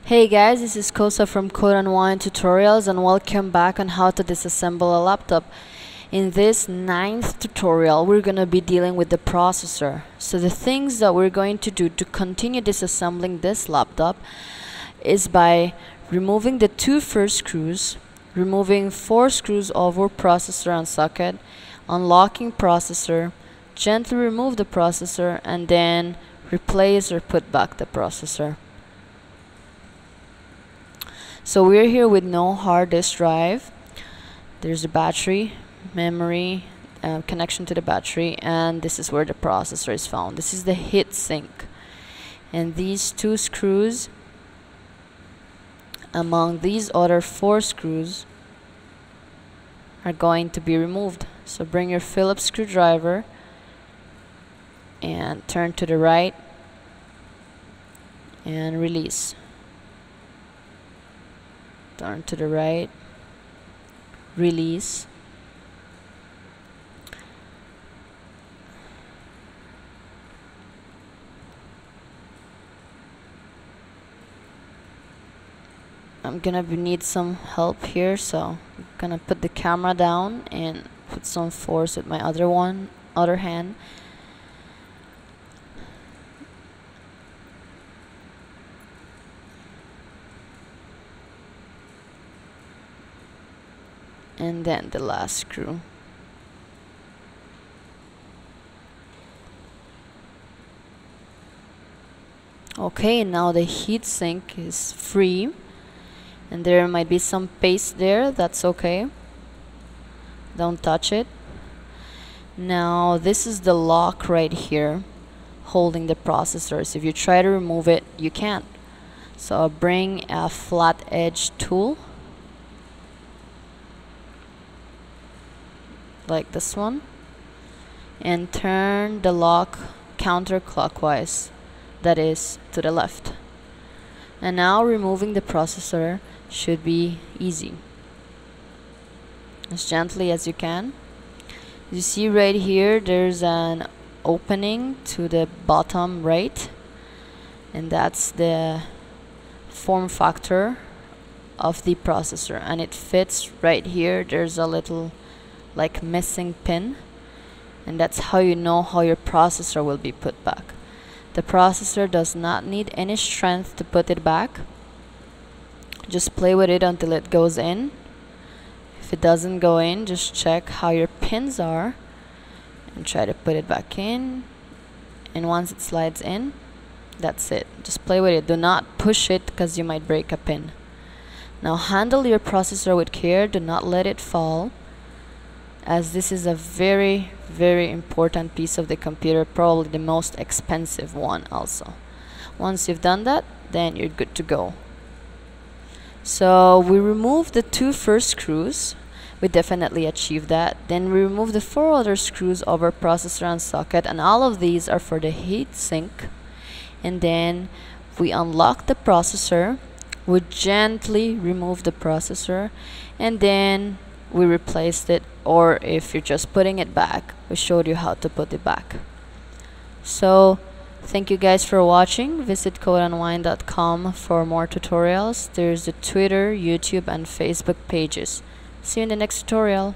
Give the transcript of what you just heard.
Hey guys, this is Kosa from Codeandwine tutorials and welcome back on how to disassemble a laptop. In this 9th tutorial, we're going to be dealing with the processor. So the things that we're going to do to continue disassembling this laptop is by removing the 2 first screws, removing 4 screws over processor and socket, unlocking processor, gently remove the processor, and then replace or put back the processor. So we're here with no hard disk drive. There's a battery, memory, connection to the battery, and this is where the processor is found. This is the heat sink. And these 2 screws among these other 4 screws are going to be removed. So bring your Phillips screwdriver and turn to the right and release. Turn to the right, release. I'm gonna need some help here, so I'm gonna put the camera down and put some force with my other hand. And then the last screw. Okay, now the heat sink is free, and there might be some paste there. That's okay. Don't touch it. Now this is the lock right here holding the processor. So if you try to remove it, you can't. So bring a flat edge tool like this one and turn the lock counterclockwise, that is to the left. And now removing the processor should be easy, as gently as you can. You see right here there's an opening to the bottom right, and that's the form factor of the processor, and it fits right here. There's a little like missing pin, and that's how you know how your processor will be put back. The processor does not need any strength to put it back. Just play with it until it goes in. If it doesn't go in, just check how your pins are and try to put it back in, and once it slides in, that's it. Just play with it. Do not push it because you might break a pin. Now handle your processor with care. Do not let it fall, as this is a very, very important piece of the computer, probably the most expensive one also. Once you've done that, then you're good to go. So we removed the 2 first screws. We definitely achieved that. Then we remove the 4 other screws over processor and socket, and all of these are for the heat sink. And then we unlock the processor. We gently remove the processor, and then we replaced it, or if you're just putting it back, we showed you how to put it back. So thank you guys for watching. Visit codeandwine.com for more tutorials. There's the Twitter, YouTube, and Facebook pages. See you in the next tutorial.